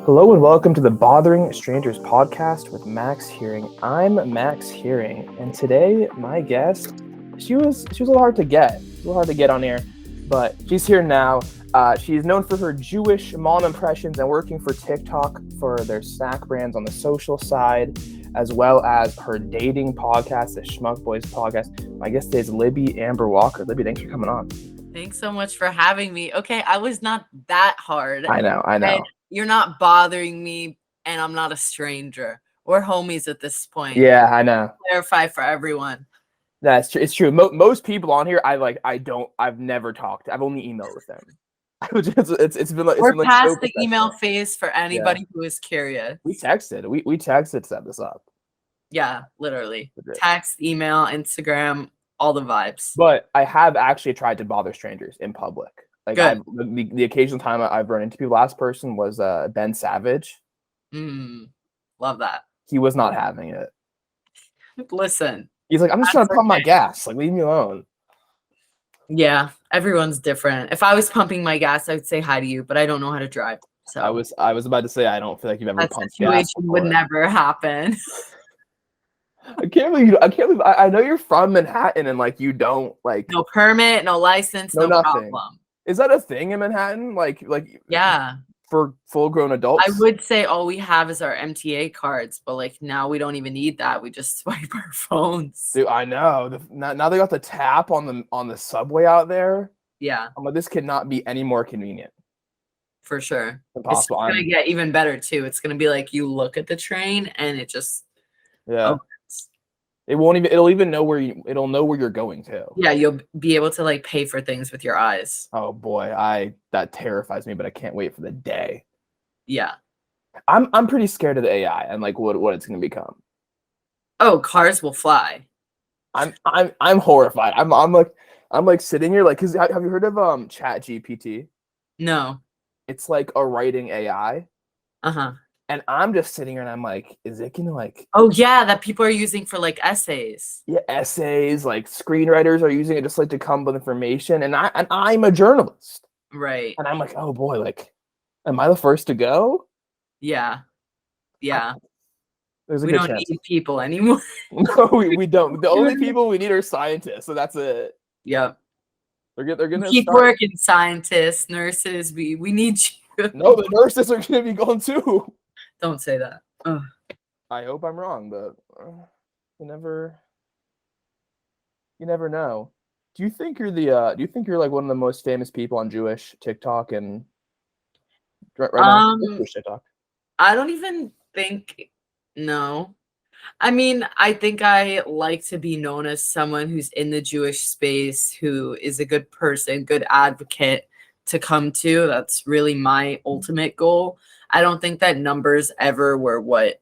Hello and welcome to the Bothering Strangers podcast with Max Hearing. I'm Max Hearing, and today my guest, she was a little hard to get. On here, but she's here now. She is known for her Jewish mom impressions and working for TikTok for their snack brands on the social side, as well as her dating podcast, the Schmuck Boys podcast. My guest today is Libby Walker. Libby, thanks for coming on. Thanks so much for having me. Okay, I was not that hard. I know. And you're not bothering me, and I'm not a stranger. We're homies at this point. Yeah, I know. Clarify for everyone. That's true. It's true. Most people on here, I've never talked. I've only emailed with them. It's been like We're past so the email phase for anybody who is curious. We texted. We texted to set this up. Yeah, literally. Text, email, Instagram, all the vibes. But I have actually tried to bother strangers in public. Like the occasional time I've run into people. Last person was Ben Savage. Love that. He was not having it. Listen. He's like, I'm just trying to pump my gas. Like, leave me alone. Yeah, everyone's different. If I was pumping my gas, I would say hi to you, but I don't know how to drive. So I was about to say I don't feel like you've ever pumped gas. That situation would never happen. I can't believe I know you're from Manhattan and like you don't like no permit, no license, no nothing. problem. Is that a thing in Manhattan? Like yeah. For full-grown adults? I would say all we have is our MTA cards, but like now we don't even need that. We just swipe our phones. Dude, I know. Now they got the tap on the subway out there. Yeah. I'm like, this could not be any more convenient. For sure. Impossible. It's gonna get even better too. It's gonna be like you look at the train and it just opens. It'll know where you're going to. Yeah, you'll be able to like pay for things with your eyes. Oh boy, that terrifies me, but I can't wait for the day. Yeah. I'm pretty scared of the AI and like what it's gonna become. Oh, cars will fly. I'm horrified. I'm like sitting here like, cause have you heard of Chat GPT? No. It's like a writing AI. Uh-huh. And I'm just sitting here and I'm like, is it gonna like... Oh yeah, that people are using for like essays. Yeah, essays, like screenwriters are using it just like to come up with information. And I'm a journalist. Right. And I'm like, oh boy, like, am I the first to go? Yeah. Yeah. There's a we good don't chance. need people anymore. No, we don't. The only people we need are scientists, so that's it. Yep. They're gonna keep working, scientists, nurses. We need you. No, the nurses are gonna be gone too. Don't say that. Ugh. I hope I'm wrong, but you never know. Do you think you're like one of the most famous people on Jewish TikTok and right now Jewish TikTok? I don't even think. No. I mean, I think I like to be known as someone who's in the Jewish space, who is a good person, good advocate to come to. That's really my ultimate goal. I don't think that numbers ever were what,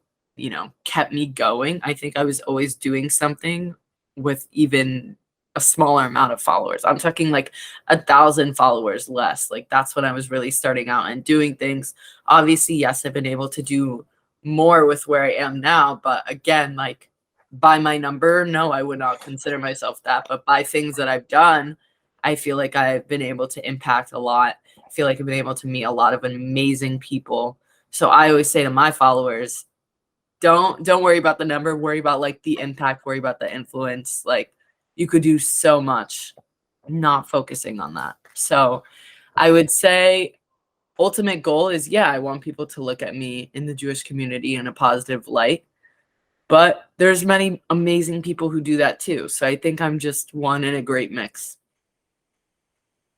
kept me going. I think I was always doing something with even a smaller amount of followers. I'm talking like 1,000 followers less. Like that's when I was really starting out and doing things. Obviously, yes, I've been able to do more with where I am now. But again, like by my number, no, I would not consider myself that. But by things that I've done, I feel like I've been able to impact a lot. I feel like I've been able to meet a lot of amazing people. So I always say to my followers, don't worry about the number, worry about like the impact, worry about the influence. Like you could do so much not focusing on that. So I would say ultimate goal is, I want people to look at me in the Jewish community in a positive light. But there's many amazing people who do that too. So I think I'm just one in a great mix.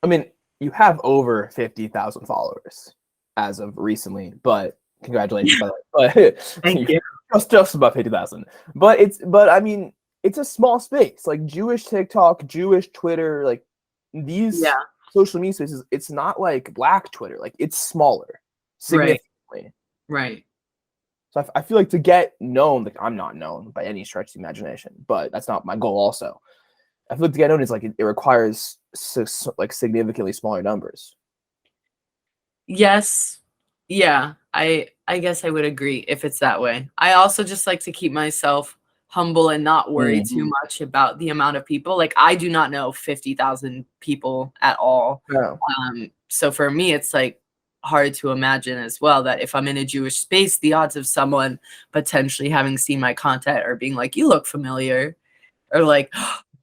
I mean, you have over 50,000 followers as of recently, but congratulations. But thank you. Just about 50,000. But I mean, it's a small space. Like Jewish TikTok, Jewish Twitter, like these social media spaces, it's not like Black Twitter. Like it's smaller, significantly. Right. So I feel like to get known, like I'm not known by any stretch of the imagination, but that's not my goal also. I feel like to get known is like it requires like significantly smaller numbers. Yes. Yeah. I guess I would agree if it's that way. I also just like to keep myself humble and not worry too much about the amount of people. Like I do not know 50,000 people at all. No. So for me, it's like hard to imagine as well that if I'm in a Jewish space, the odds of someone potentially having seen my content or being like, you look familiar, or like,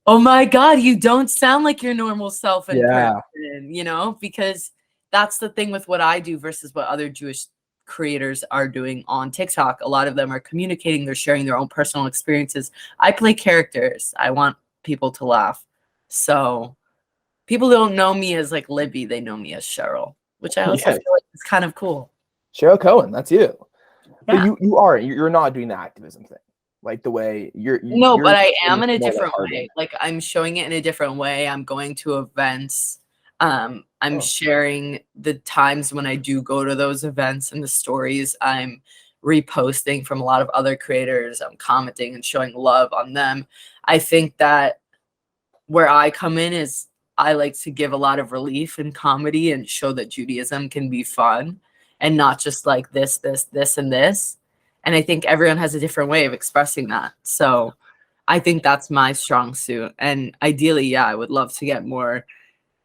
oh my God, you don't sound like your normal self in person, you know, because that's the thing with what I do versus what other Jewish creators are doing on TikTok. A lot of them are communicating, they're sharing their own personal experiences. I play characters. I want people to laugh. So people don't know me as like Libby, they know me as Cheryl, which I also feel like is kind of cool. Cheryl Cohen, that's you. Yeah. But you're not doing the activism thing. Like the way you're but I am in a different way. Like I'm showing it in a different way. I'm going to events. I'm sharing the times when I do go to those events and the stories. I'm reposting from a lot of other creators. I'm commenting and showing love on them. I think that where I come in is I like to give a lot of relief in comedy and show that Judaism can be fun and not just like this, and this. And I think everyone has a different way of expressing that. So I think that's my strong suit. And ideally, yeah, I would love to get more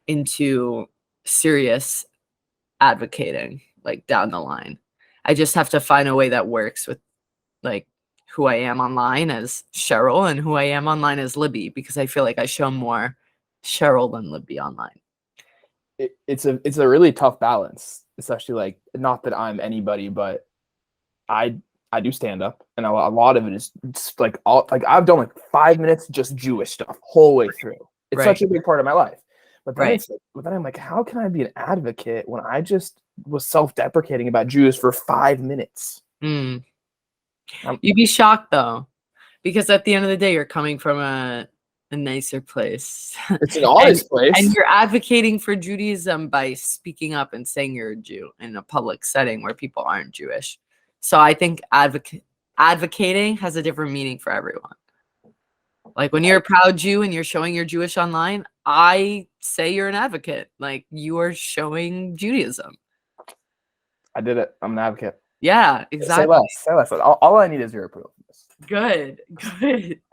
into serious advocating, like down the line. I just have to find a way that works with like who I am online as Cheryl and who I am online as Libby, because I feel like I show more Cheryl than Libby online. It's a really tough balance, especially like, not that I'm anybody, but I do stand up, and a lot of it is just like I've done like 5 minutes just Jewish stuff whole way through. It's such a big part of my life. But then but then I'm like, how can I be an advocate when I just was self-deprecating about Jews for 5 minutes? You'd be shocked though, because at the end of the day, you're coming from a nicer place. It's an honest place. And you're advocating for Judaism by speaking up and saying you're a Jew in a public setting where people aren't Jewish. So I think advocating has a different meaning for everyone. Like when you're a proud Jew and you're showing you're Jewish online, I say you're an advocate. Like you are showing Judaism. I did it. I'm an advocate. Yeah, exactly. Say less. All I need is your approval. Good.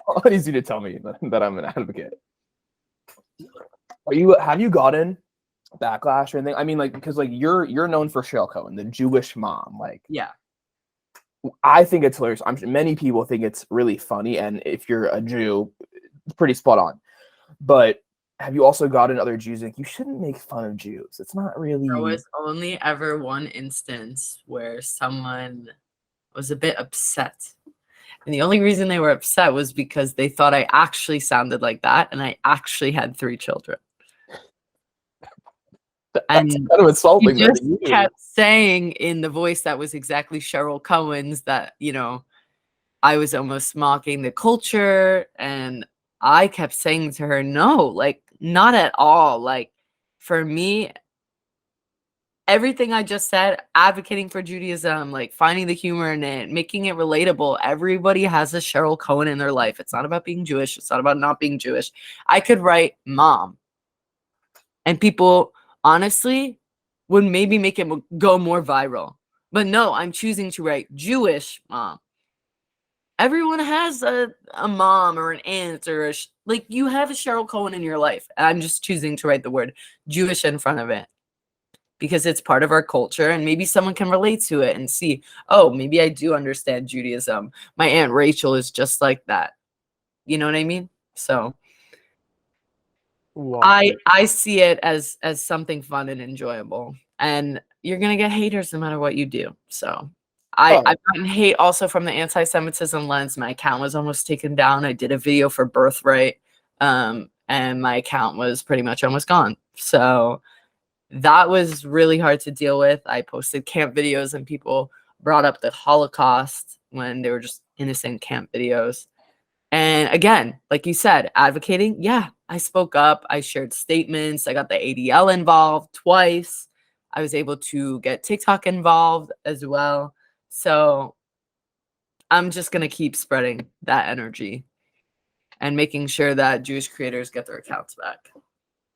All I need you to tell me that I'm an advocate. Have you gotten backlash or anything? I mean, like, because like you're known for Cheryl Cohen, the Jewish mom. Like, yeah. I think it's hilarious. I'm sure many people think it's really funny, and if you're a Jew, it's pretty spot on. But have you also gotten other Jews like, you shouldn't make fun of Jews? It's not really. There was only ever one instance where someone was a bit upset. And the only reason they were upset was because they thought I actually sounded like that, and I actually had 3 children. That's kind of insulting. He just kept saying in the voice that was exactly Cheryl Cohen's that, you know, I was almost mocking the culture. And I kept saying to her, no, like, not at all. Like, for me, everything I just said, advocating for Judaism, like finding the humor in it, making it relatable. Everybody has a Cheryl Cohen in their life. It's not about being Jewish. It's not about not being Jewish. I could write mom, and people honestly would maybe make it go more viral. But no, I'm choosing to write Jewish mom. Everyone has a mom or an aunt or like you have a Cheryl Cohen in your life. I'm just choosing to write the word Jewish in front of it because it's part of our culture, and maybe someone can relate to it and see, oh, maybe I do understand Judaism. My Aunt Rachel is just like that. You know what I mean? So I see it as something fun and enjoyable, and you're gonna get haters no matter what you do. So I've gotten hate also from the anti-Semitism lens. My account was almost taken down. I did a video for Birthright, and my account was pretty much almost gone. So that was really hard to deal with. I posted camp videos and people brought up the Holocaust when they were just innocent camp videos. And again, like you said, advocating, yeah, I spoke up. I shared statements. I got the ADL involved twice. I was able to get TikTok involved as well. So I'm just going to keep spreading that energy and making sure that Jewish creators get their accounts back,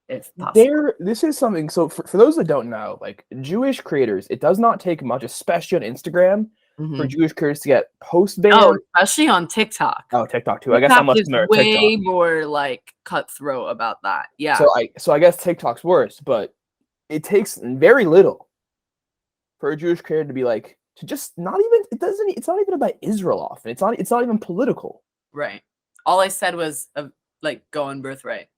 if possible. This is something, so for those that don't know, like Jewish creators, it does not take much, especially on Instagram, for Jewish creators to get post banned. Oh, especially on TikTok. Oh, TikTok too. I guess I'm much more way more like cutthroat about that. Yeah. So I guess TikTok's worse, but it takes very little for a Jewish creator to be like, to just not even, it's not even about Israel often. It's not even political. Right. All I said was like go on birthright.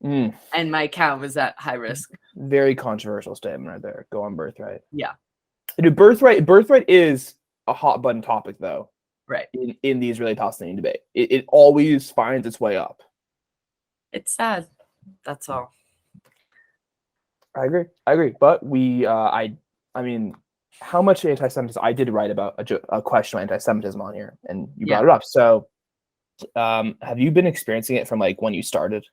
Mm. And my account was at high risk. Very controversial statement right there. Go on birthright. Yeah. Dude, birthright is a hot button topic though. Right. In the Israeli-Palestinian debate. It always finds its way up. It's sad. That's all. I agree. But I mean, how much anti-Semitism? I did write about a question of anti-Semitism on here, and you brought it up. So, have you been experiencing it from like when you started?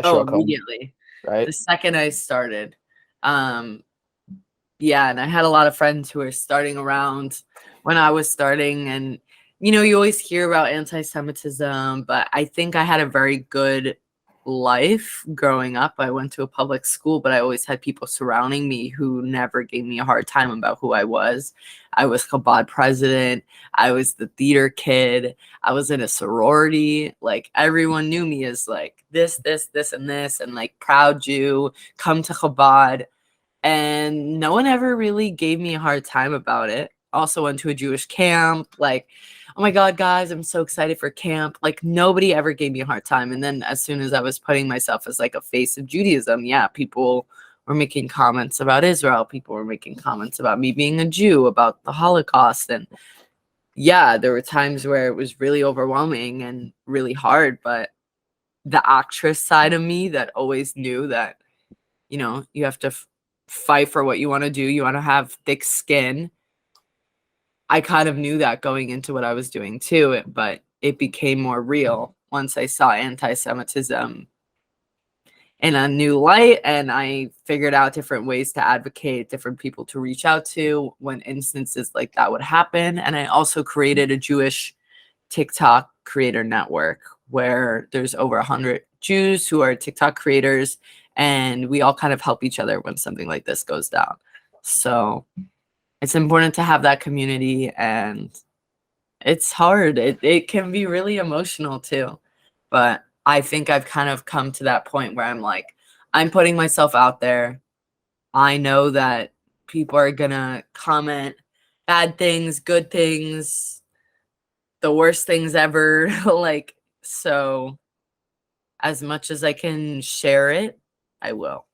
Immediately. Right. The second I started. Yeah, and I had a lot of friends who were starting around when I was starting, and you know, you always hear about anti-Semitism, but I think I had a very good life growing up. I went to a public school, but I always had people surrounding me who never gave me a hard time about who I was. I was Chabad president. I was the theater kid. I was in a sorority. Like everyone knew me as like this, and like proud Jew, come to Chabad. And no one ever really gave me a hard time about it. Also went to a Jewish camp. Like, oh my God, guys, I'm so excited for camp. Like nobody ever gave me a hard time. And then as soon as I was putting myself as like a face of Judaism, yeah, people were making comments about Israel. People were making comments about me being a Jew, about the Holocaust. And yeah, there were times where it was really overwhelming and really hard. But the actress side of me that always knew that, you know, you have to fight for what you want to do. You want to have thick skin. I kind of knew that going into what I was doing too, but it became more real once I saw anti-Semitism in a new light, and I figured out different ways to advocate, different people to reach out to when instances like that would happen. And I also created a Jewish TikTok creator network where there's over 100 Jews who are TikTok creators, and we all kind of help each other when something like this goes down. So it's important to have that community, and it's hard. It can be really emotional too. But I think I've kind of come to that point where I'm like, I'm putting myself out there. I know that people are going to comment bad things, good things, the worst things ever. Like, so as much as I can share it, I will.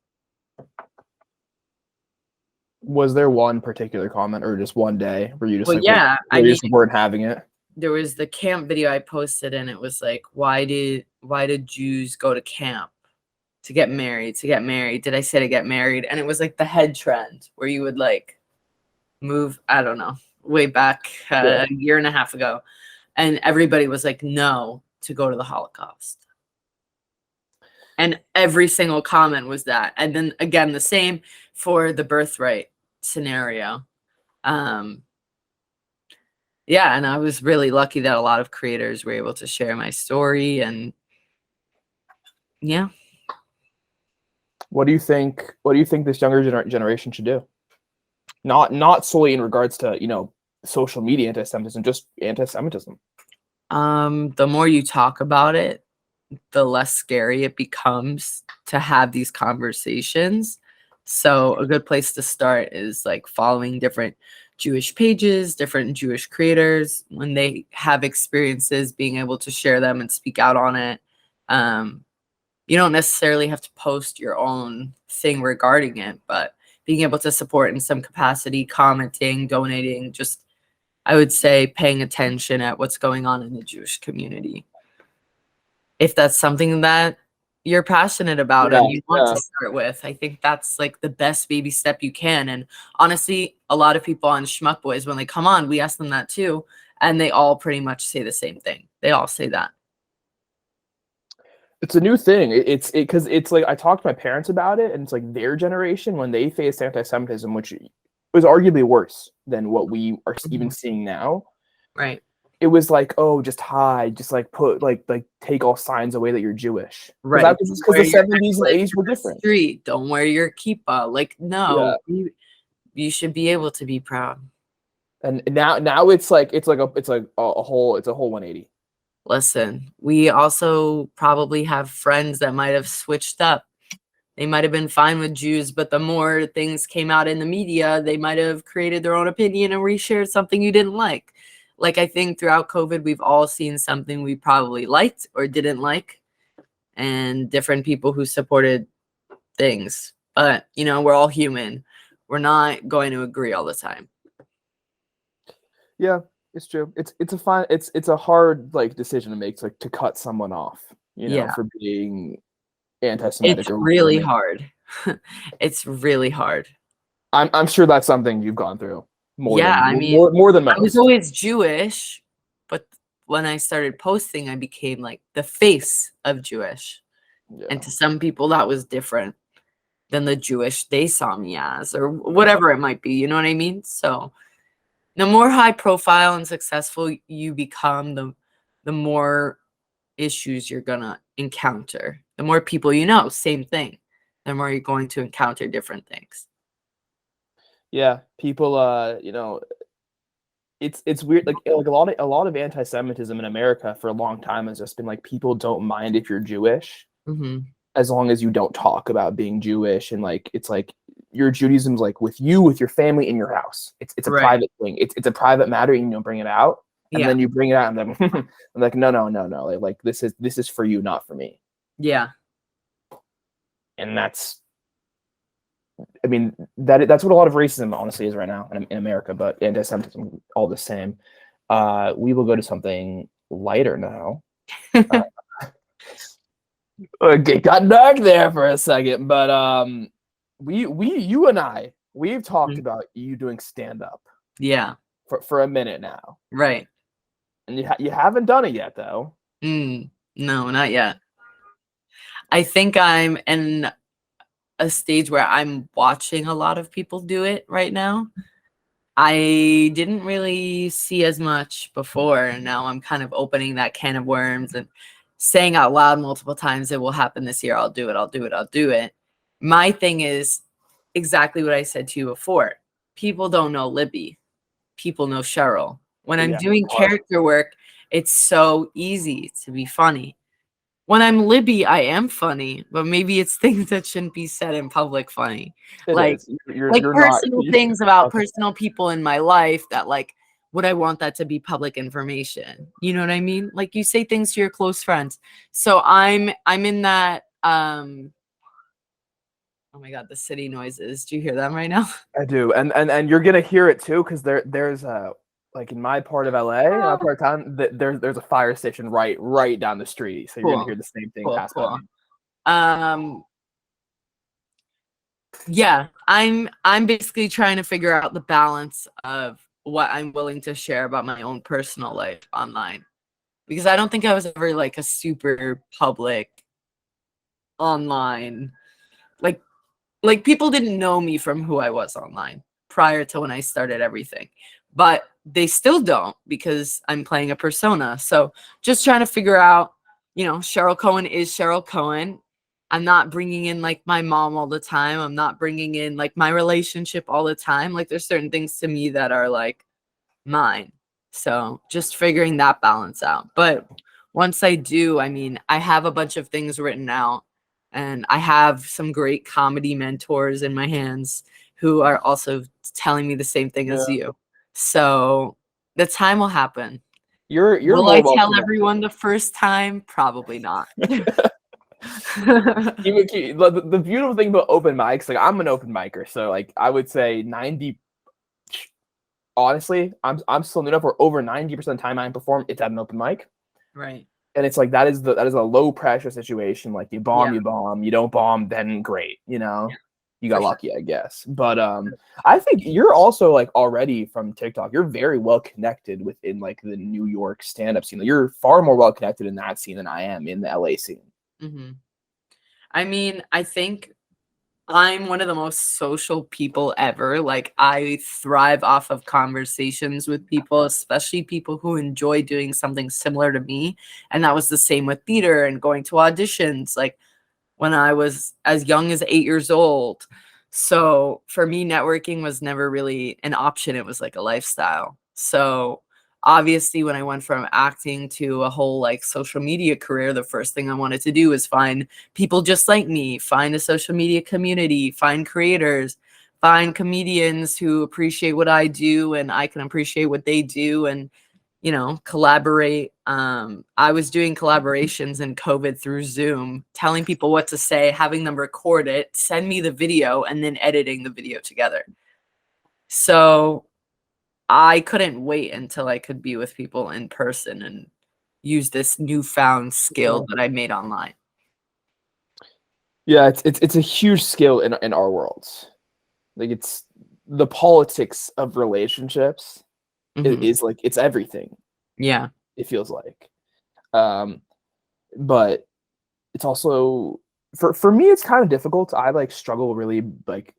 Was there one particular comment or just one day where you just just weren't having it? There was the camp video I posted, and it was like, why did Jews go to camp? To get married. Did I say to get married? And it was like the head trend where you would like move, I don't know, way back a year and a half ago. And everybody was like, no, to go to the Holocaust. And every single comment was that. And then again, the same for the birthright scenario. Yeah, and I was really lucky that a lot of creators were able to share my story, and yeah. What do you think this younger generation should do? Not solely in regards to, you know, social media anti-Semitism, just anti-Semitism. The more you talk about it, the less scary it becomes to have these conversations. So a good place to start is like following different Jewish pages, different Jewish creators, when they have experiences, being able to share them and speak out on it. You don't necessarily have to post your own thing regarding it, but being able to support in some capacity, commenting, donating, just, I would say, paying attention at what's going on in the Jewish community. If that's something that you're passionate about and you want to start with, I think that's like the best baby step you can. And honestly, a lot of people on Schmuck Boys, when they come on, we ask them that too. And they all pretty much say the same thing. They all say that. It's a new thing. Because it's like, I talked to my parents about it, and it's like their generation, when they faced anti-Semitism, which was arguably worse than what we are even seeing now. Right. It was like, oh, just hide, just like put like take all signs away that you're Jewish. Right. Because the 70s and 80s were different. Street. Don't wear your kippah. Like, no, you should be able to be proud. And now it's a whole 180. Listen, we also probably have friends that might have switched up They might have been fine with Jews, but the more things came out in the media, they might have created their own opinion and reshared something you didn't like. Like, I think throughout COVID, we've all seen something we probably liked or didn't like, and different people who supported things. But, you know, we're all human. We're not going to agree all the time. Yeah, it's true. It's a hard like decision to make, like to cut someone off, Yeah, for being it's anti-Semitic or whatever. really hard. It's really hard. I'm sure that's something you've gone through Yeah, I mean, more than I was most. always Jewish, but when I started posting, I became like the face of Jewish. And Yeah. to some people, that was different than the Jewish they saw me as, or whatever it might be. You know what I mean? So the more high profile and successful you become, the more issues you're gonna encounter. The more people you know, same thing. The more you're going to encounter different things. Yeah, people it's weird, like a lot of anti-Semitism in America for a long time has just been like people don't mind if you're Jewish Hmm. as long as you don't talk about being Jewish, and like it's like your Judaism's like with you, with your family, in your house. It's a Right. private thing. It's a private matter, and you don't bring it out. And Yeah. then you bring it out, and then I'm like, no, no, no, no. Like this is for you, not for me. Yeah. And that's, I mean, that's what a lot of racism honestly is right now in America, but anti-Semitism all the same. We will go to something lighter now. Uh, it got dark there for a second, but you and we've talked Mm. about you doing stand up Yeah. for a minute now, Right. and you haven't done it yet though. No, not yet. I think I'm in a stage where I'm watching a lot of people do it right now. I didn't really see as much before, and now I'm kind of opening that can of worms and saying out loud multiple times it will happen this year. I'll do it. I'll do it. I'll do it. My thing is exactly what I said to you before. People don't know Libby. People know Cheryl. When I'm Yeah, doing hard. character work, it's so easy to be funny. When I'm Libby, I am funny, but maybe it's things that shouldn't be said in public funny. It Like is. like You're not. personal things about personal people in my life that like would I want that to be public information? You know what I mean? Like you say things to your close friends. So I'm in that oh my god, the city noises. Do you hear them right now? I do, and you're gonna hear it too, because there's a, like in my part of LA, in my part of town, there's a fire station right down the street, so you're gonna Cool. hear the same thing Cool, pass by cool. me. Um yeah, I'm basically trying to figure out the balance of what I'm willing to share about my own personal life online. Because I don't think I was ever like a super public online like people didn't know me from who I was online prior to when I started everything. But they still don't because I'm playing a persona. So just trying to figure out, you know, Cheryl Cohen is Cheryl Cohen. I'm not bringing in like my mom all the time. I'm not bringing in like my relationship all the time. Like there's certain things to me that are like mine. So just figuring that balance out. But once I do, I mean, I have a bunch of things written out and I have some great comedy mentors in my hands who are also telling me the same thing Yeah, as you. So the time will happen. you're Will I more well tell connected. everyone the first time? Probably not. The beautiful thing about open mics, like I'm an open micer, so like I would say 90. Honestly, I'm still new enough where over 90% of the time I perform, it's at an open mic. Right. And it's like that is a low pressure situation. Like Yeah. you bomb, you don't bomb, then great, Yeah. you For got sure. lucky, I guess. But I think you're also like already from TikTok, you're very well connected within like the New York stand-up scene. Like, you're far more well connected in that scene than I am in the LA scene. Hmm. I mean, I think I'm one of the most social people ever. Like, I thrive off of conversations with people, especially people who enjoy doing something similar to me. And that was the same with theater and going to auditions, like when I was as young as 8 years old. So for me, networking was never really an option. It was like a lifestyle. So Obviously, when I went from acting to a whole like social media career, the first thing I wanted to do was find people just like me, find a social media community, find creators, find comedians who appreciate what I do and I can appreciate what they do, and collaborate. I was doing collaborations in COVID through Zoom, telling people what to say, having them record it, send me the video, and then editing the video together. So I couldn't wait until I could be with people in person and use this newfound skill that I made online. Yeah, it's a huge skill in our worlds. Like, it's the politics of relationships is like, it's everything. Yeah. It feels like. But it's also for me, it's kind of difficult. I like struggle really like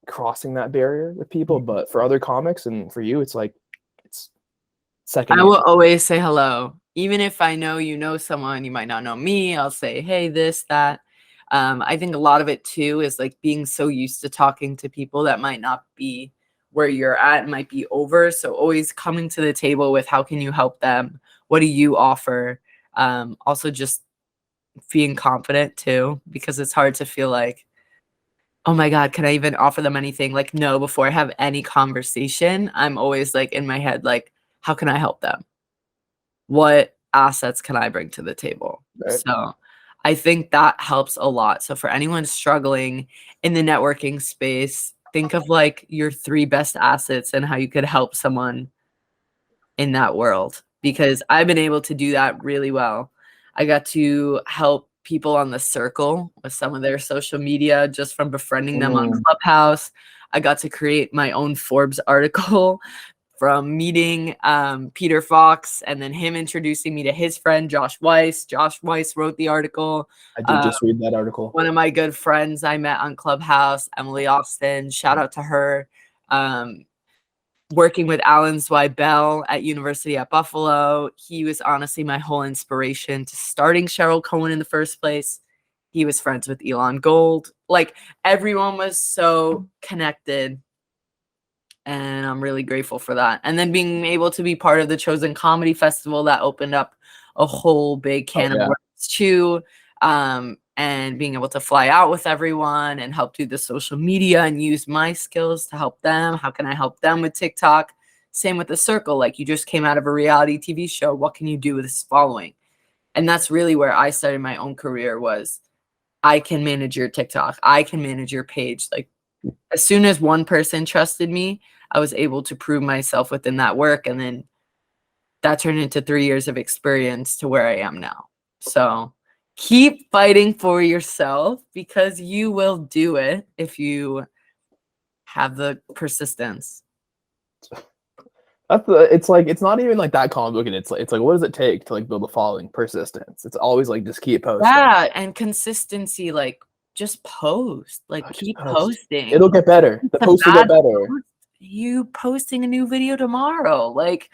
crossing that barrier with people, but for other comics and for you, it's like it's second I nature. will always say hello. Even if I know you know someone, you might not know me, I'll say, hey, this, that. I think a lot of it too is like being so used to talking to people that might not be where you're at, might be over. So always coming to the table with how can you help them? What do you offer? Also just being confident too, because it's hard to feel like, oh my God, can I even offer them anything? Like, no, before I have any conversation, I'm always like in my head, like, how can I help them? What assets can I bring to the table? Right. So I think that helps a lot. So for anyone struggling in the networking space, think of like your 3 best assets and how you could help someone in that world, because I've been able to do that really well. I got to help people on the circle with some of their social media just from befriending them on Clubhouse. I got to create my own Forbes article from meeting Peter Fox and then him introducing me to his friend, Josh Weiss. Josh Weiss wrote the article. I did just read that article. One of my good friends I met on Clubhouse, Emily Austin, shout out to her. Working with Alan Zweibel at University at Buffalo. He was honestly my whole inspiration to starting Cheryl Cohen in the first place. He was friends with Elon Gold. Like, everyone was so connected. And I'm really grateful for that. And then being able to be part of the Chosen Comedy Festival, that opened up a whole big can of worms too. And being able to fly out with everyone and help do the social media and use my skills to help them. How can I help them with TikTok? Same with the circle. Like, you just came out of a reality TV show. What can you do with this following? And that's really where I started my own career, was I can manage your TikTok. I can manage your page. Like, as soon as one person trusted me, I was able to prove myself within that work. And then that turned into 3 years of experience to where I am now. So keep fighting for yourself, because you will do it if you have the persistence. It's like, it's not even like that complicated. It's like what does it take to like build a following? Persistence. It's always like, just keep posting. Yeah, and consistency. Like, just post. Like, keep posting. It'll get better. The post will get better. You posting a new video tomorrow. Like,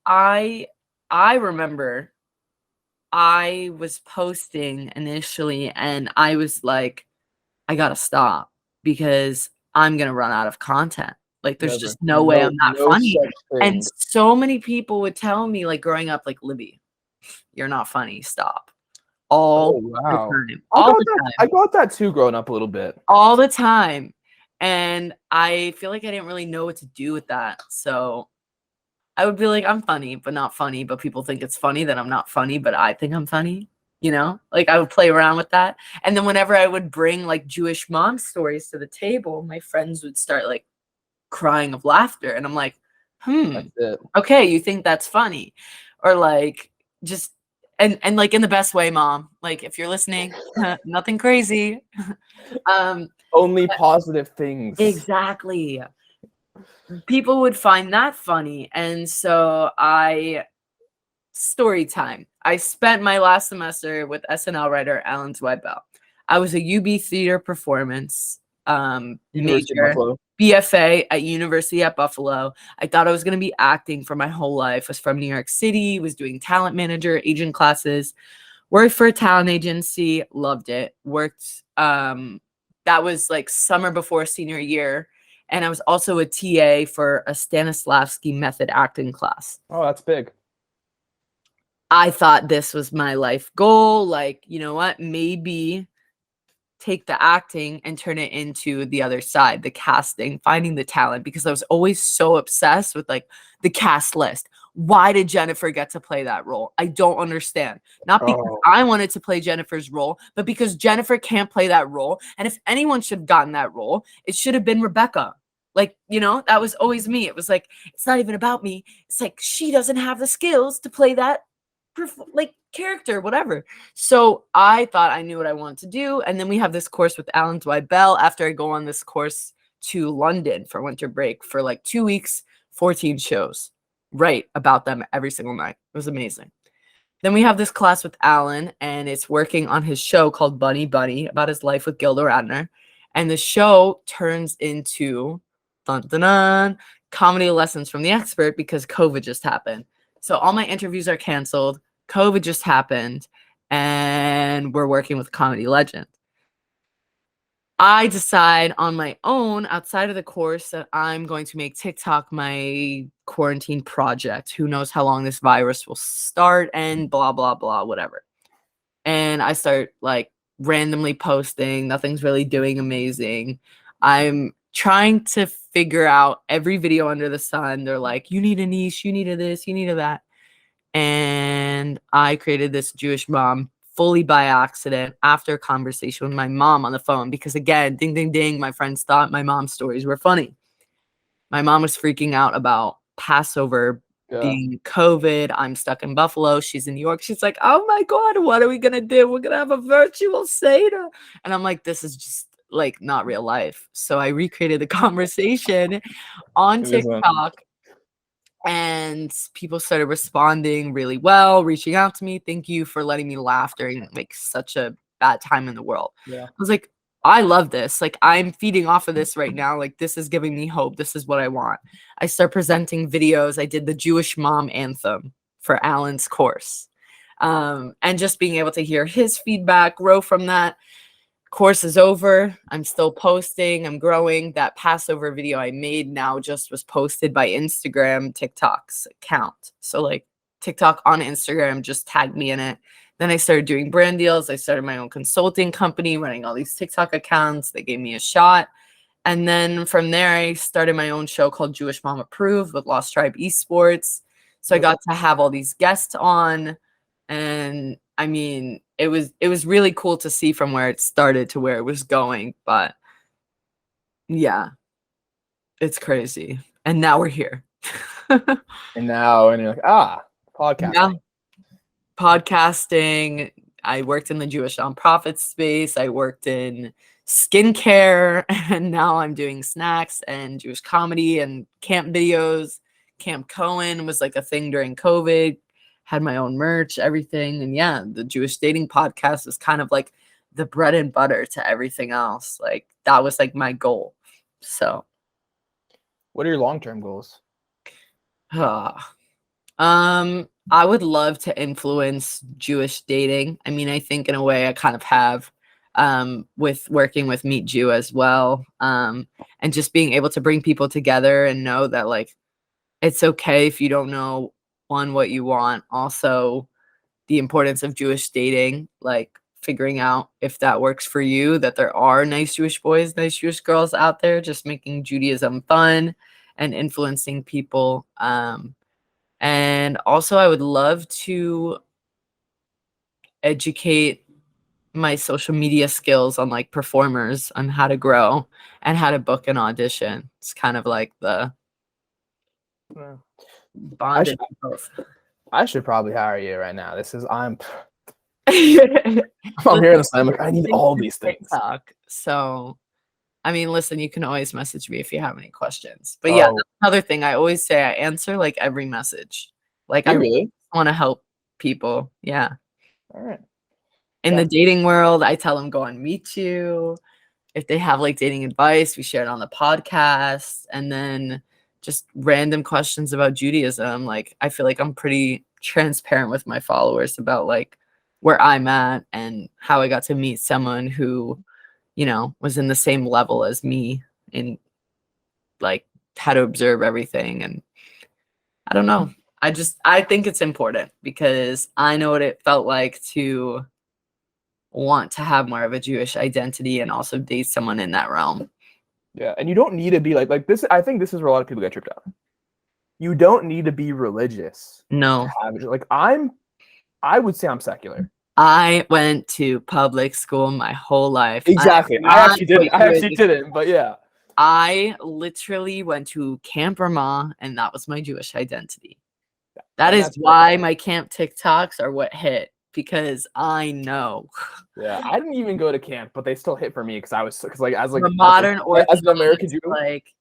I remember I was posting initially and I was like, I gotta stop because I'm gonna run out of content. Like, there's just no way I'm not funny. And so many people would tell me, like, growing up, like, Libby, you're not funny, stop. All the time. I got that too growing up a little bit. All the time. And I feel like I didn't really know what to do with that. So I would be like, I'm funny, but not funny. But people think it's funny that I'm not funny, but I think I'm funny. Like, I would play around with that. And then whenever I would bring like Jewish mom stories to the table, my friends would start like crying of laughter. And I'm like, okay, you think that's funny? Or like, just, and like, in the best way, mom. Like, if you're listening, nothing crazy. Only positive things. Exactly. People would find that funny. And so story time. I spent my last semester with SNL writer Alan Zweibel. I was a UB theater performance major, BFA at University at Buffalo. I thought I was going to be acting for my whole life. Was from New York City, was doing talent manager, agent classes, worked for a talent agency, loved it. Worked, that was like summer before senior year. And I was also a TA for a Stanislavski method acting class. Oh, that's big. I thought this was my life goal. Like, you know what? Maybe take the acting and turn it into the other side, the casting, finding the talent, because I was always so obsessed with like the cast list. Why did Jennifer get to play that role? I don't understand. Not because I wanted to play Jennifer's role, but because Jennifer can't play that role. And if anyone should have gotten that role, it should have been Rebecca. Like, you know, that was always me. It was like, it's not even about me. It's like, she doesn't have the skills to play that like character, whatever. So I thought I knew what I wanted to do. And then we have this course with Alan Dwight Bell after I go on this course to London for winter break for like 2 weeks, 14 shows, write about them every single night. It was amazing. Then we have this class with Alan, and it's working on his show called Bunny Bunny about his life with Gilda Radner. And the show turns into dun, dun, dun, comedy lessons from the expert because COVID just happened. So all my interviews are canceled. COVID just happened, and we're working with comedy legend. I decide on my own outside of the course that I'm going to make TikTok my quarantine project. Who knows how long this virus will start and blah, blah, blah, whatever. And I start like randomly posting. Nothing's really doing amazing. I'm trying to figure out every video under the sun. They're like, you need a niche, you need a this, you need a that. And I created this Jewish mom fully by accident after a conversation with my mom on the phone because, again, ding, ding, ding, my friends thought my mom's stories were funny. My mom was freaking out about Passover being COVID. I'm stuck in Buffalo. She's in New York. She's like, oh my God, what are we going to do? We're going to have a virtual Seder. And I'm like, this is just like not real life. So I recreated the conversation on TikTok. And people started responding really well, reaching out to me. Thank you for letting me laugh during like such a bad time in the world. Yeah. I was like, I love this. Like, I'm feeding off of this right now. Like, this is giving me hope. This is what I want. I start presenting videos. I did the Jewish mom anthem for Alan's course. And just being able to hear his feedback, grow from that. Course is over. I'm still posting. I'm growing. That Passover video I made now just was posted by Instagram, TikTok's account. So like TikTok on Instagram just tagged me in it. Then I started doing brand deals. I started my own consulting company, running all these TikTok accounts. They gave me a shot. And then from there, I started my own show called Jewish Mom Approved with Lost Tribe Esports. So I got to have all these guests on. And I mean, it was really cool to see from where it started to where it was going. But yeah, it's crazy. And now we're here. And you're like, podcasting. Yeah. Podcasting. I worked in the Jewish nonprofit space. I worked in skincare. And now I'm doing snacks and Jewish comedy and camp videos. Camp Cohen was like a thing during COVID. Had my own merch, everything. And yeah, the Jewish dating podcast is kind of like the bread and butter to everything else. Like that was like my goal. So what are your long-term goals? I would love to influence Jewish dating. I mean, I think in a way I kind of have with working with Meet Jew as well. And just being able to bring people together and know that like it's okay if you don't know what you want, also the importance of Jewish dating, like figuring out if that works for you, that there are nice Jewish boys, nice Jewish girls out there, just making Judaism fun and influencing people. And also I would love to educate my social media skills on like performers on how to grow and how to book an audition. It's kind of like the bonded both. I should probably hire you right now. I'm hearing this. I'm like, I need all these things. TikTok. So, I mean, listen, you can always message me if you have any questions. But yeah, that's another thing I always say. I answer like every message. Like I really want to help people. Yeah. All right. In the dating world, I tell them go on Meet You. If they have like dating advice, we share it on the podcast. And then just random questions about Judaism. Like I feel like I'm pretty transparent with my followers about like where I'm at and how I got to meet someone who, you know, was in the same level as me in like how to observe everything. And I don't know. I think it's important because I know what it felt like to want to have more of a Jewish identity and also date someone in that realm. Yeah, and you don't need to be like this. I think this is where a lot of people get tripped up. You don't need to be religious. No. To have, like I would say I'm secular. I went to public school my whole life. Exactly. I actually didn't, but yeah. I literally went to Camp Ramah, and that was my Jewish identity. That is why my camp TikToks are what hit, because I know. Yeah, I didn't even go to camp, but they still hit for me because as an American Jew,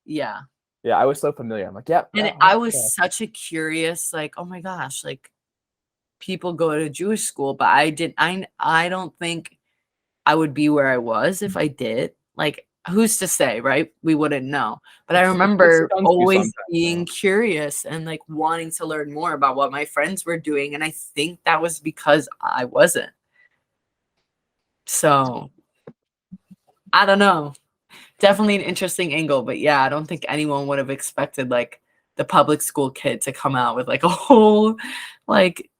yeah, I was so familiar. I'm like, yeah, and I was such a curious, like, oh my gosh, like people go to Jewish school, but I don't think I would be where I was if I did. Like, who's to say, right? We wouldn't know. But I remember always being curious and like wanting to learn more about what my friends were doing. And I think that was because I wasn't. So I don't know. Definitely an interesting angle. But yeah, I don't think anyone would have expected like the public school kid to come out with like a whole like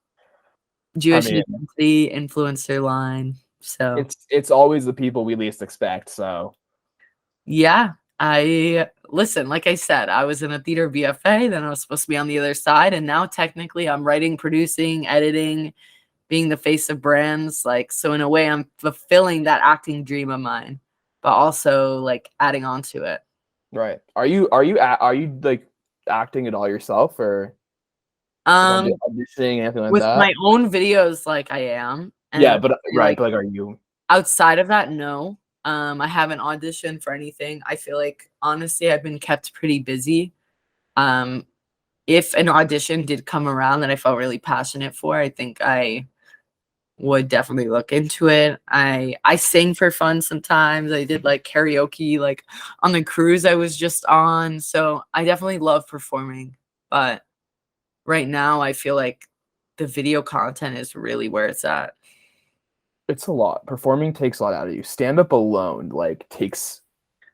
Jewish identity influencer line. So it's always the people we least expect. So yeah, listen, like I said, I was in a theater BFA, then I was supposed to be on the other side, and now technically I'm writing, producing, editing, being the face of brands. Like, so in a way I'm fulfilling that acting dream of mine, but also like adding on to it. Right. Are you like acting it all yourself, or auditioning, anything like with that? my own videos, like I am. Yeah, but right, but like, are you outside of that? No. I haven't auditioned for anything. I feel like honestly I've been kept pretty busy. If an audition did come around that I felt really passionate for, I think I would definitely look into it. I sing for fun sometimes. I did like karaoke like on the cruise I was just on. So I definitely love performing. But right now I feel like the video content is really where it's at. It's a lot. Performing takes a lot out of you. Stand up alone like takes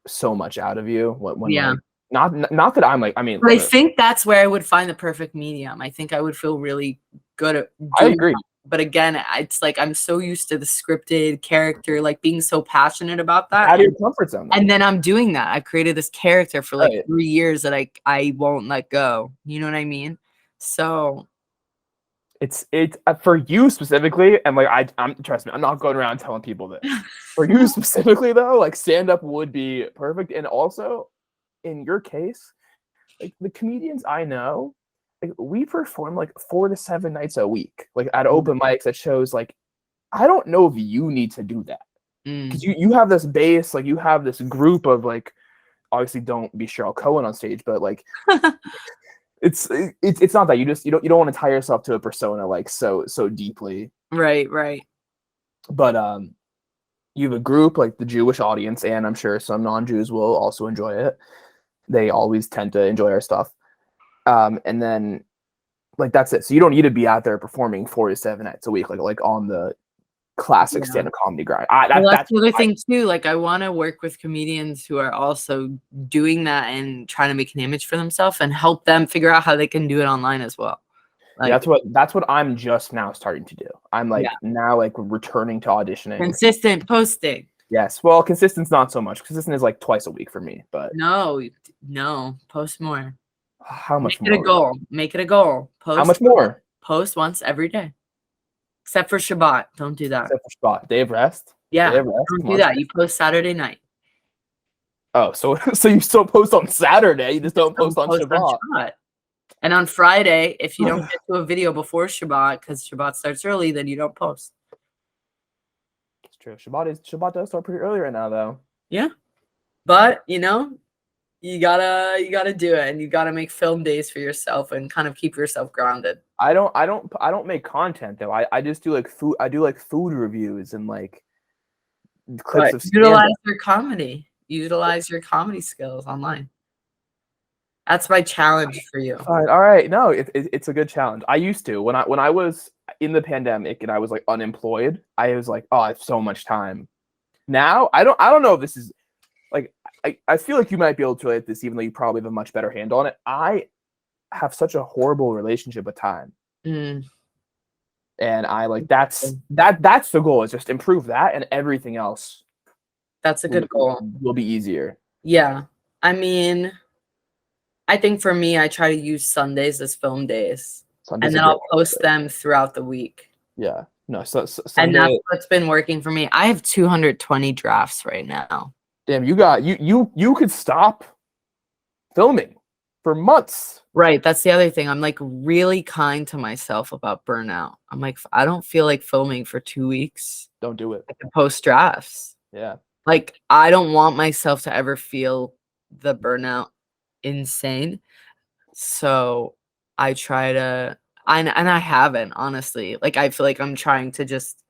so much out of you when Yeah. Like not that I'm like, I mean, but I think that's where I would find the perfect medium. I think I would feel really good at I agree. that. But again, it's like I'm so used to the scripted character, like being so passionate about that. Out of your comfort zone. And then I'm doing that. I created this character for like 3 years that I won't let go. You know what I mean? So it's for you specifically, and like I'm trust me, I'm not going around telling people this. For you specifically though, like stand up would be perfect. And also in your case, like the comedians I know, like we perform like 4 to 7 nights a week, like at open mics at shows. Like I don't know if you need to do that because you have this base, like you have this group of like, obviously don't be Cheryl Cohen on stage, but like it's not that you don't want to tie yourself to a persona like so deeply. Right. But you have a group like the Jewish audience, and I'm sure some non-Jews will also enjoy it. They always tend to enjoy our stuff. And then like that's it. So you don't need to be out there performing 4 to 7 nights a week, like on the classic stand-up comedy grind. That's the other thing too. Like I want to work with comedians who are also doing that and trying to make an image for themselves and help them figure out how they can do it online as well. Like, yeah, that's what I'm just now starting to do. I'm like now like returning to auditioning. Consistent posting. Yes. Well, consistent's not so much. Consistent is like twice a week for me, but no, post more. How much more? Make it a goal. Post how much more? Post once every day. Except for Shabbat. Don't do that. Except for Shabbat. Day of rest? Yeah. Don't do that. You post Saturday night. Oh, so you still post on Saturday. You just don't post on Shabbat. And on Friday, if you don't get to a video before Shabbat, because Shabbat starts early, then you don't post. It's true. Shabbat does start pretty early right now, though. Yeah. But you gotta do it, and you gotta make film days for yourself and kind of keep yourself grounded. I don't make content though. I just do like food. I do like food reviews and like clips of utilize your comedy. Utilize your comedy skills online. That's my challenge for you. All right. No, it's a good challenge. I used to when I was in the pandemic and I was like unemployed. I was like, oh, I have so much time. Now I don't know if this is like I feel like you might be able to relate this, even though you probably have a much better handle on it. I have such a horrible relationship with time. Mm. And I like that's the goal, is just improve that, and everything else That's a good goal. will be easier. Yeah. I mean, I think for me, I try to use Sundays as film days. Sunday's and then I'll post them throughout the week. Yeah. No, so And Sunday, that's what's been working for me. I have 220 drafts right now. damn, you could stop filming for months. Right. That's the other thing. I'm like really kind to myself about burnout. I'm like, I don't feel like filming for 2 weeks. Don't do it. I can post drafts. Yeah. Like, I don't want myself to ever feel the burnout insane. So I try to, and I haven't, honestly. Like, I feel like I'm trying to just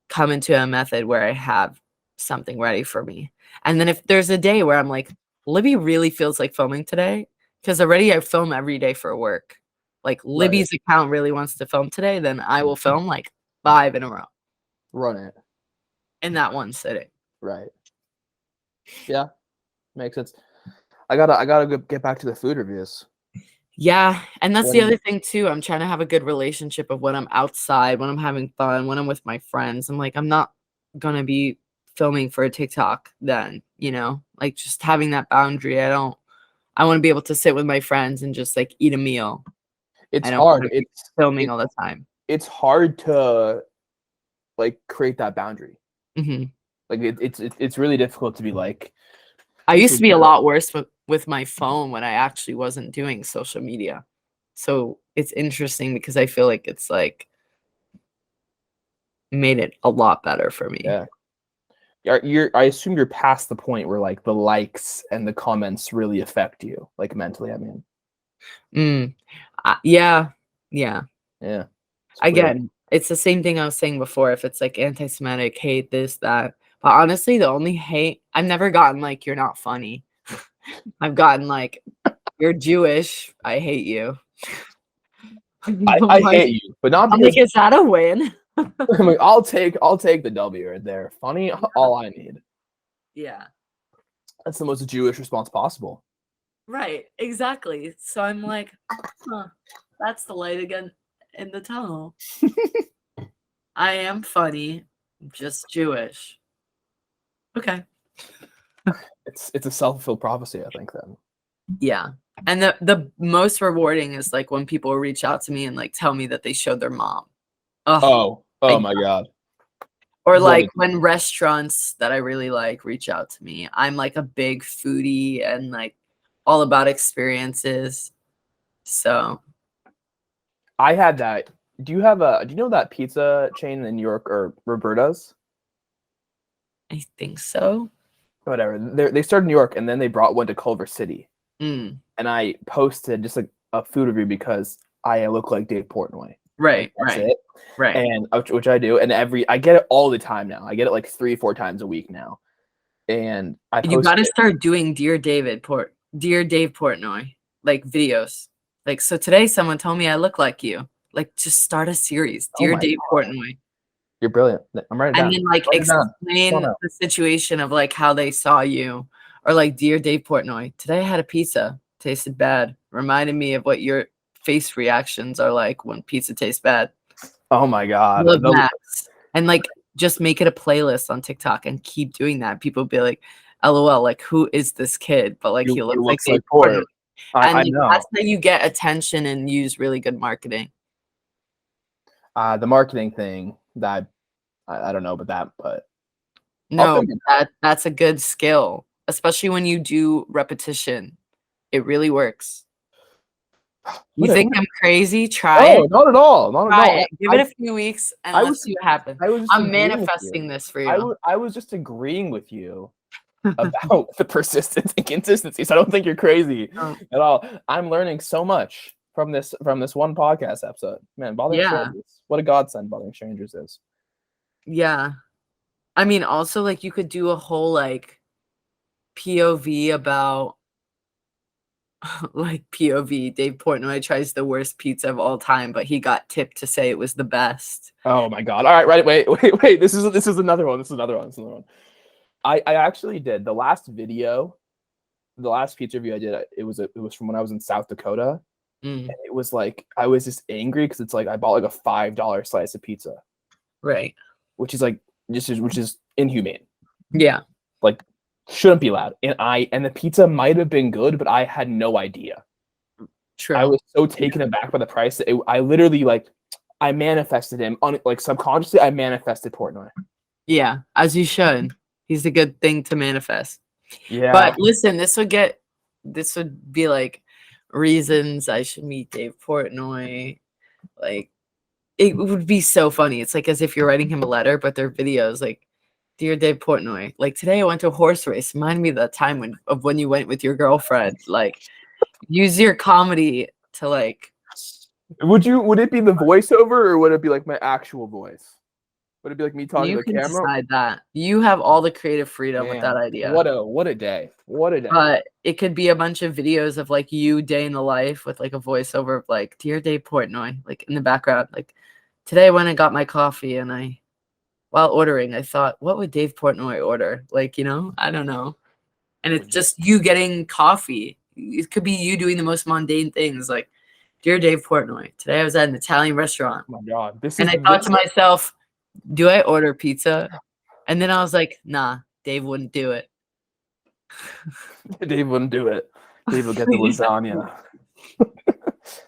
come into a method where I have something ready for me. And then if there's a day where I'm like, Libby really feels like filming today, because already I film every day for work. Like, Libby's account really wants to film today, then I will film like 5 in a row. Run it. In that one sitting. Right. Yeah. Makes sense. I gotta get back to the food reviews. Yeah, and that's the other thing too. I'm trying to have a good relationship of when I'm outside, when I'm having fun, when I'm with my friends. I'm like, I'm not gonna be filming for a TikTok then, like just having that boundary. I want to be able to sit with my friends and just like eat a meal. It's hard. It's filming all the time. It's hard to like create that boundary. Mm-hmm. Like it's really difficult to be like. I used to be a lot worse with my phone when I actually wasn't doing social media. So it's interesting because I feel like it's like made it a lot better for me. Yeah. I assume you're past the point where like the likes and the comments really affect you, like mentally, I mean. Yeah. Again, it's the same thing I was saying before. If it's like anti-Semitic hate, this, that. But honestly, the only hate, I've never gotten like, you're not funny. I've gotten like, you're Jewish, I hate you. I hate you, but not because. I'm like, is that a win? I'm like, I'll take the W right there. Funny, all I need. Yeah. That's the most Jewish response possible. Right, exactly. So I'm like, that's the light again in the tunnel. I am funny, just Jewish. Okay. It's a self-fulfilled prophecy, I think, then. Yeah. And the most rewarding is like when people reach out to me and like tell me that they showed their mom. Oh my God. Or like when restaurants that I really like reach out to me. I'm like a big foodie and like all about experiences. So I had that. Do you know that pizza chain in New York, or Roberta's? I think so. Whatever. They started in New York and then they brought one to Culver City. And I posted just like a food review because I look like Dave Portnoy. Right. That's it. Right. And which I do. And I get it all the time now. I get it like 3-4 times a week now. And you got to start doing Dear Dave Portnoy, like videos. Like, so today someone told me I look like you. Like, just start a series. Dear Dave Portnoy. You're brilliant. I'm writing it down. And then like explain the situation of like how they saw you. Or like, Dear Dave Portnoy, today I had a pizza, tasted bad. Reminded me of what your face reactions are like when pizza tastes bad. Oh my God. Love Max. And like, just make it a playlist on TikTok and keep doing that. People be like, LOL, like, who is this kid? But like, he looks like Portnoy. And like, that's how you get attention and use really good marketing. The marketing thing, that I don't know about that, but no, that's a good skill, especially when you do repetition. It really works. You think I'm crazy? Try it. No, not at all. Not at all. Give it a few weeks and let's see what happens. I'm manifesting this for you. I was just agreeing with you about the persistence and consistency. So I don't think you're crazy at all. I'm learning so much from this one podcast episode. Man, Bothering Strangers. What a godsend Bothering Strangers is. Yeah. I mean, also, like, you could do a whole, like, POV about, like, POV. Dave Portnoy tries the worst pizza of all time, but he got tipped to say it was the best. Oh, my God. All right, wait. This is another one. I actually did. The last video the last pizza review I did, it was from when I was in South Dakota. Mm, And it was like I was just angry because it's like I bought like a $5 slice of pizza, right. which is like which is inhumane. Yeah. Like shouldn't be allowed. And the pizza might have been good, but I had no idea. I True. was so taken aback by the price that I literally like I manifested him on like subconsciously. I manifested Portnoy. Yeah, as you should. He's a good thing to manifest. Yeah, But listen, this would be like reasons I should meet Dave Portnoy. Like it would be so funny. It's like as if you're writing him a letter, but they're videos like, Dear Dave Portnoy, like today I went to a horse race. Remind me of that time when you went with your girlfriend. Like use your comedy to like would it be the voiceover or would it be like my actual voice? Would it be like me talking you to the can camera? decide that. You have all the creative freedom with that Man, idea. what a day. What a day. But it could be a bunch of videos of like you day in the life with like a voiceover of like Dear Dave Portnoy, like in the background. Like today when I got my coffee and while ordering, I thought, what would Dave Portnoy order? Like, I don't know. And it's just you getting coffee. It could be you doing the most mundane things like, Dear Dave Portnoy, today I was at an Italian restaurant. Oh my God, And I thought to myself, do I order pizza? And then I was like, nah, Dave wouldn't do it. Dave wouldn't do it. Dave will get the lasagna.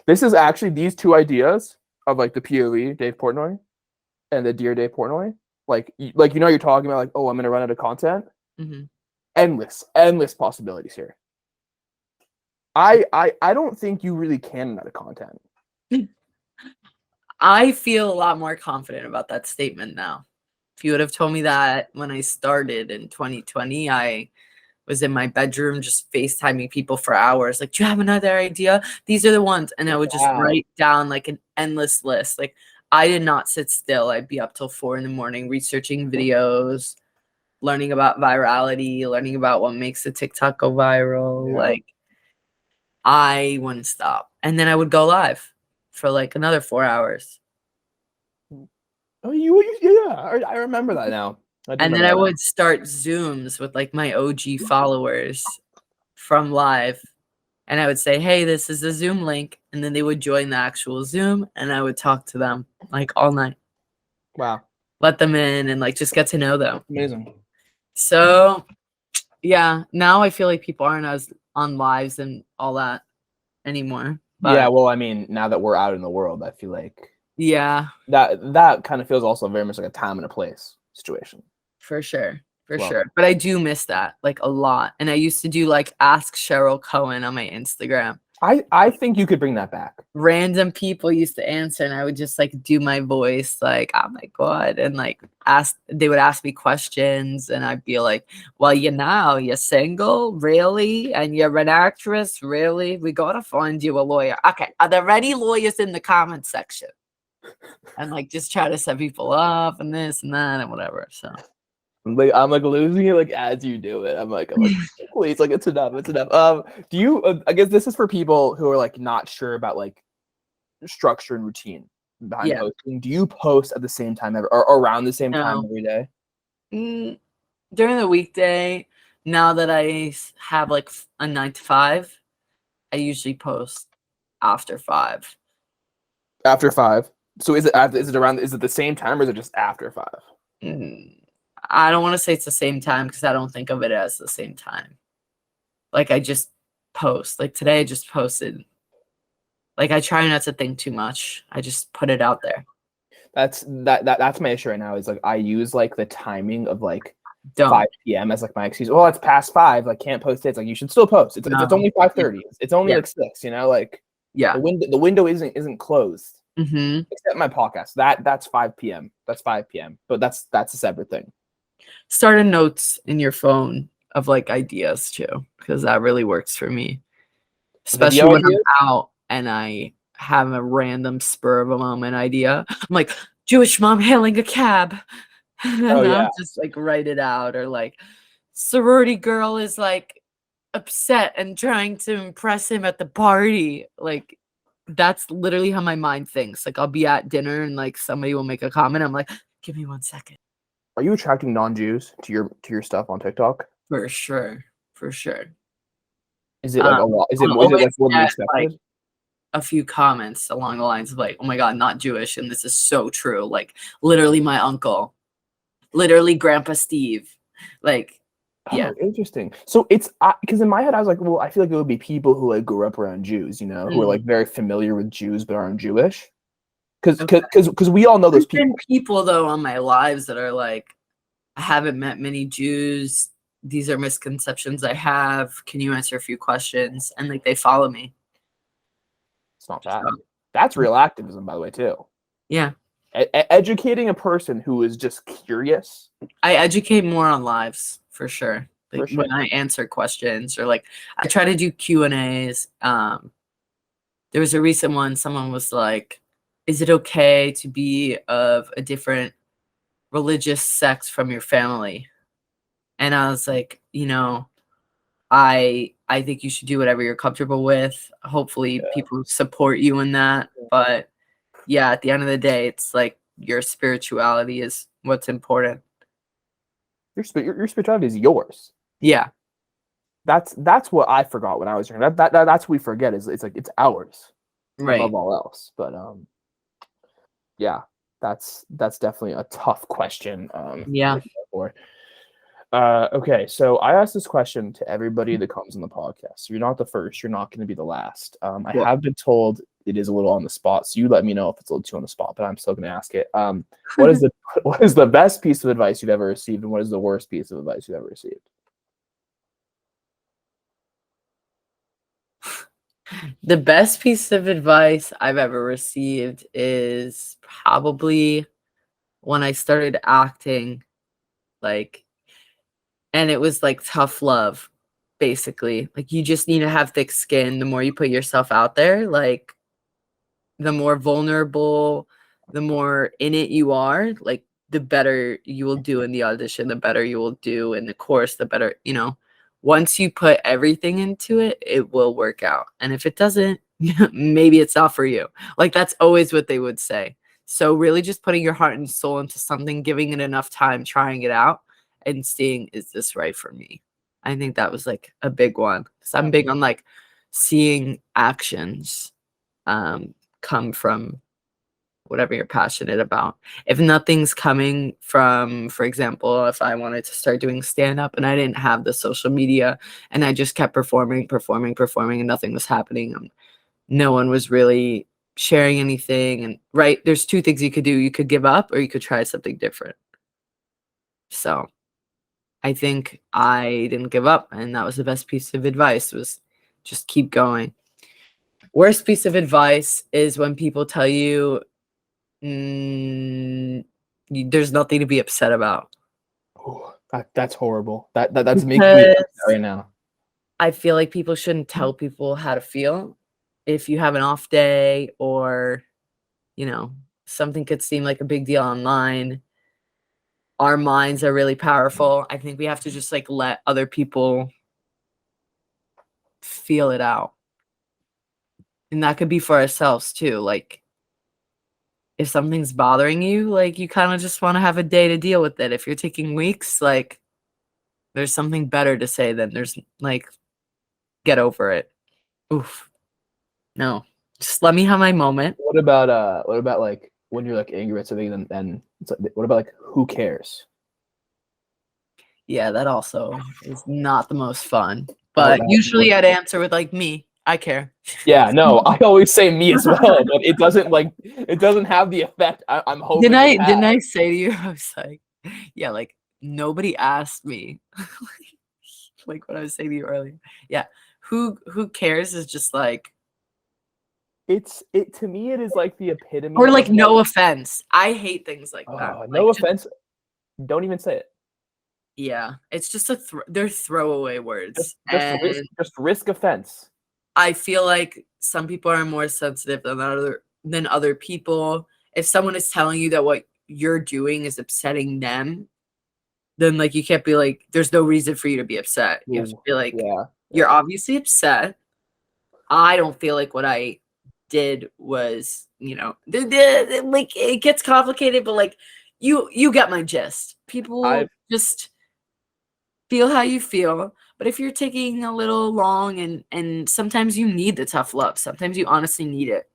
This is actually these two ideas of like the POE Dave Portnoy and the Dear Dave Portnoy. Like you're talking about like, oh, I'm gonna run out of content. Mm-hmm. Endless possibilities here. I don't think you really can run out of content. I feel a lot more confident about that statement now. If you would have told me that when I started in 2020, I was in my bedroom just FaceTiming people for hours. Like, do you have another idea? These are the ones. And I would just write down like an endless list. Like, I did not sit still. I'd be up till 4 a.m. researching videos, learning about virality, learning about what makes a TikTok go viral. Yeah. Like, I wouldn't stop. And then I would go live for like another 4 hours. Oh, yeah, I remember that now. And then I would start Zooms with like my OG followers from live. And I would say, hey, this is the Zoom link. And then they would join the actual Zoom and I would talk to them like all night. Wow. Let them in and like just get to know them. Amazing. So yeah, now I feel like people aren't as on lives and all that anymore. But yeah, well, I mean, now that we're out in the world, I feel like yeah, that kind of feels also very much like a time and a place situation. for sure. For Well, sure. But I do miss that like a lot. And I used to do like Ask Cheryl Cohen on my Instagram. I think you could bring that back. Random people used to answer and I would just like do my voice like, oh my God. And like they would ask me questions and I'd be like, well, you're single? Really? And you're an actress? Really? We gotta find you a lawyer. Okay. Are there any lawyers in the comment section? And like just try to set people up and this and that and whatever. So I'm like losing it like as you do it. I'm like please, like it's enough. Do you? I guess this is for people who are like not sure about like structure and routine behind posting. Do you post at the same time or around the same time every day? During the weekday, now that I have like a 9 to 5, I usually post after 5. After 5. So is it the same time or is it just after 5? I don't want to say it's the same time because I don't think of it as the same time. Like I just post. Like today I just posted. Like I try not to think too much. I just put it out there. That's my issue right now is like I use like the timing of like 5 p.m. as like my excuse. Well, it's past 5. I can't post it. It's like you should still post. It's only 5:30. It's only like 6. Like the window isn't closed. Except my podcast. That's 5 p.m. That's 5 p.m. But that's a separate thing. Start a notes in your phone of like ideas too, because that really works for me. Especially when I'm out and I have a random spur of a moment idea. I'm like, Jewish mom hailing a cab. And I'll just like write it out. Or like sorority girl is like upset and trying to impress him at the party. Like that's literally how my mind thinks. Like I'll be at dinner and like somebody will make a comment. I'm like, give me 1 second. Are you attracting non-Jews to your stuff on TikTok? For sure. For sure. Is it like a lot? Is it I'll is it like always more than get like expected? a few comments along the lines of like, "Oh my God, not Jewish," and this is so true. Like literally my uncle, literally Grandpa Steve, like yeah. Oh, interesting. So it's because in my head I was like, well, I feel like it would be people who like grew up around Jews, you know, who are Mm, like very familiar with Jews but aren't Jewish. Because okay. because we all know those There's been people. people though on my lives that are like, I haven't met many Jews. These are misconceptions I have. Can you answer a few questions? And like they follow me. It's not So bad. That's real activism, by the way, too. yeah. Educating a person who is just curious, I educate more on lives for sure. for Like when sure. I answer questions or like I try to do Q&As. There was a recent one, someone was like, is it okay to be of a different religious sect from your family? And I was like, I think you should do whatever you're comfortable with. Hopefully Yeah. people support you in that. But yeah, at the end of the day, it's like your spirituality is what's important. Your spirituality is yours. Yeah, That's what I forgot when I was younger. That's what we forget is it's like it's ours right. above all else. But yeah, that's definitely a tough question Yeah. for. Okay, so I asked this question to everybody that comes on the podcast. So you're not the first, you're not going to be the last. I Cool. have been told it is a little on the spot, so you let me know if it's a little too on the spot, but I'm still going to ask it. What is the what is the best piece of advice you've ever received, and what is the worst piece of advice you've ever received? The best piece of advice I've ever received is probably when I started acting, like, and it was like tough love, basically. Like, you just need to have thick skin. The more you put yourself out there, like, the more vulnerable, the more in it you are, like, the better you will do in the audition, the better you will do in the course, the better, once you put everything into it, it will work out. And if it doesn't, maybe it's not for you. Like that's always what they would say. So really just putting your heart and soul into something, giving it enough time, trying it out and seeing, is this right for me? I think that was like a big one. Cause I'm big on like seeing actions come from whatever you're passionate about. If nothing's coming from, for example, if I wanted to start doing stand up and I didn't have the social media and I just kept performing, and nothing was happening, no one was really sharing anything. And right, there's two things you could do. You could give up or you could try something different. So I think I didn't give up, and that was the best piece of advice, was just keep going. Worst piece of advice is when people tell you, there's nothing to be upset about. Ooh, that's horrible. That's making me upset Because right now. I feel like people shouldn't tell people how to feel. If you have an off day or, you know, something could seem like a big deal online, our minds are really powerful. I think we have to just like let other people feel it out. And that could be for ourselves too. Like if something's bothering you, like you kind of just want to have a day to deal with it. If you're taking weeks, like there's something better to say than there's like get over it. Oof. No. Just let me have my moment. What about like when you're like angry at something and then it's like, what about like who cares? Yeah, that also is not the most fun. That, But that usually I'd answer with like me. I care. Yeah, no, I always say me as well, but it doesn't have the effect I'm Didn't hoping it I has. didn't I say to you, I was like, yeah, like nobody asked me. Like what I was saying to you earlier. Yeah. Who cares is just like, It to me it is like the epitome or like of like, no offense. I hate things like that. no Like just, offense, don't even say it. yeah, it's just they're throwaway Just words. just risk And just risk offense. I feel like some people are more sensitive than other people. If someone is telling you that what you're doing is upsetting them, then like you can't be like, there's no reason for you to be upset. You have to Ooh, be like, yeah, you're yeah. obviously upset. I don't feel like what I did was, like it gets complicated, but like you get my gist. People I've just Feel how you feel. But if you're taking a little long and sometimes you need the tough love, sometimes you honestly need it.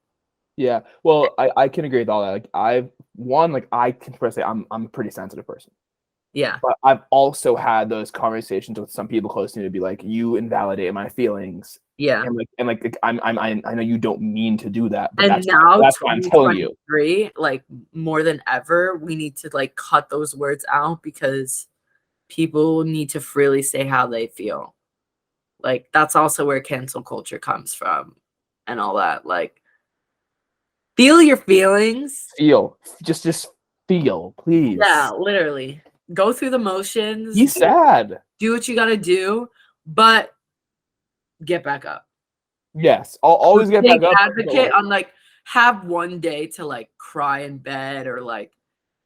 Yeah. Well, I can agree with all that. Like I can first say I'm a pretty sensitive person. Yeah. But I've also had those conversations with some people close to me to be like, you invalidate my feelings. Yeah. I know you don't mean to do that, but And now that's why I'm telling you. 2023, like more than ever, we need to like cut those words out because people need to freely say how they feel. Like that's also where cancel culture comes from and all that. Like feel your feelings. Feel. Just feel, please. Yeah, literally. Go through the motions, Be sad. do what you got to do, but get back up. Yes. I'll always get Big back up. advocate on like have one day to like cry in bed or like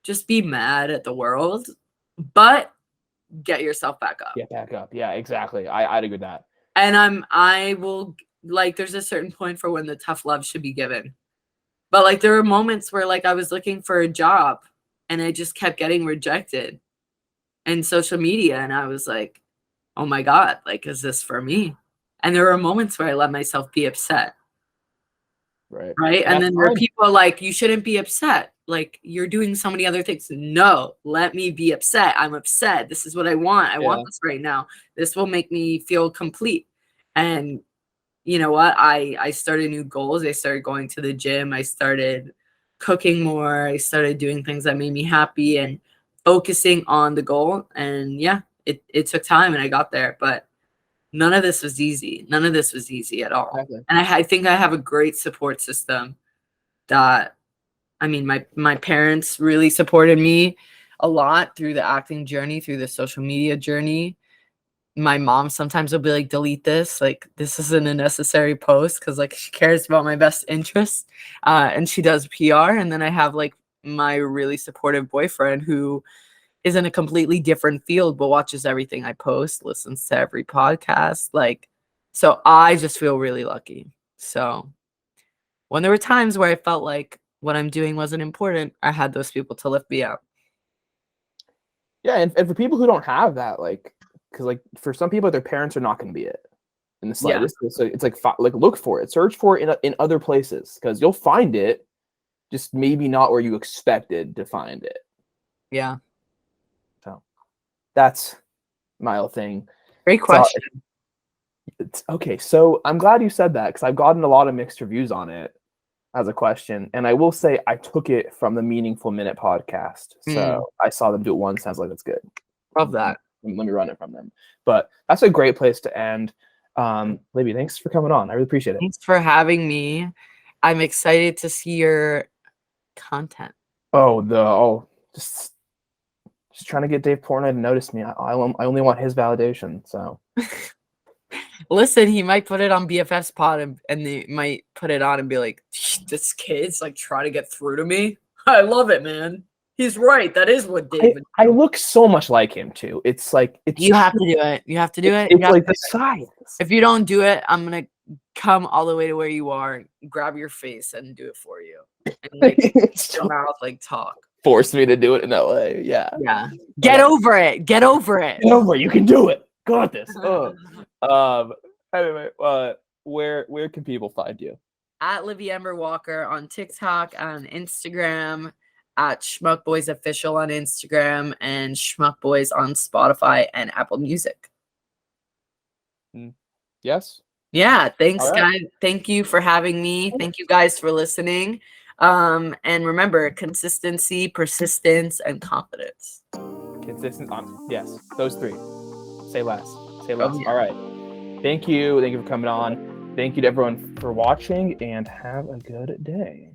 just be mad at the world, but get yourself back up. Get back up. Yeah, exactly. I'd agree with that. And I will like there's a certain point for when the tough love should be given. But like there were moments where like I was looking for a job and I just kept getting rejected in social media and I was like, "Oh my god, like is this for me?" And there were moments where I let myself be upset. Right. Right? And That's then there are fine. people like, "You shouldn't be upset. Like you're doing so many other things." No, let me be upset. I'm upset. This is what I want. I want Yeah. this right now. This will make me feel complete. And you know what? I started new goals. I started going to the gym. I started cooking more. I started doing things that made me happy and focusing on the goal. And yeah, it took time and I got there, but none of this was easy. None of this was easy at all. Exactly. And I think I have a great support system that I mean, my parents really supported me a lot through the acting journey, through the social media journey. My mom sometimes will be like, delete this, like this isn't a necessary post because like she cares about my best interests, and she does PR. And then I have like my really supportive boyfriend who is in a completely different field but watches everything I post, listens to every podcast, like so I just feel really lucky. So when there were times where I felt like what I'm doing wasn't important, I had those people to lift me up. Yeah, and for people who don't have that, like, because like for some people, their parents are not going to be it in the Yeah. slightest. So it's like look for it, search for it in other places because you'll find it, just maybe not where you expected to find it. Yeah. So that's my whole thing. Great So question. it's okay. So I'm glad you said that because I've gotten a lot of mixed reviews on it as a question, and I will say I took it from the Meaningful Minute podcast. So I saw them do it once. Sounds like that's good. Love that. Let me run it from them. But that's a great place to end. Libby, thanks for coming on. I really appreciate it. Thanks for having me. I'm excited to see your content. Just trying to get Dave Portnoy to notice me. I only want his validation. So Listen, he might put it on BFF's pod and they might put it on and be like, this kid's like trying to get through to me. I love it, man. He's right. That is what David. I look so much like him too. It's like You have to do it. You have to do it. It's like the size. If you don't do it, I'm gonna come all the way to where you are, grab your face, and do it for you. And like your mouth, like talk. Force me to do it in that way. Yeah. Yeah. Get over it. Get over it. Get over it. You can do it. Got this. Anyway, where can people find you? At Libby Walker on TikTok, on Instagram, at Schmuck Boys Official on Instagram, and Schmuck Boys on Spotify and Apple Music. Yes. Yeah. Thanks, guys. Thank you for having me. Thank you guys for listening. And remember, consistency, persistence, and confidence. Consistent. Yes, those three. Say less. Say less. Oh, yeah. All right. Thank you. Thank you for coming on. Thank you to everyone for watching, and have a good day.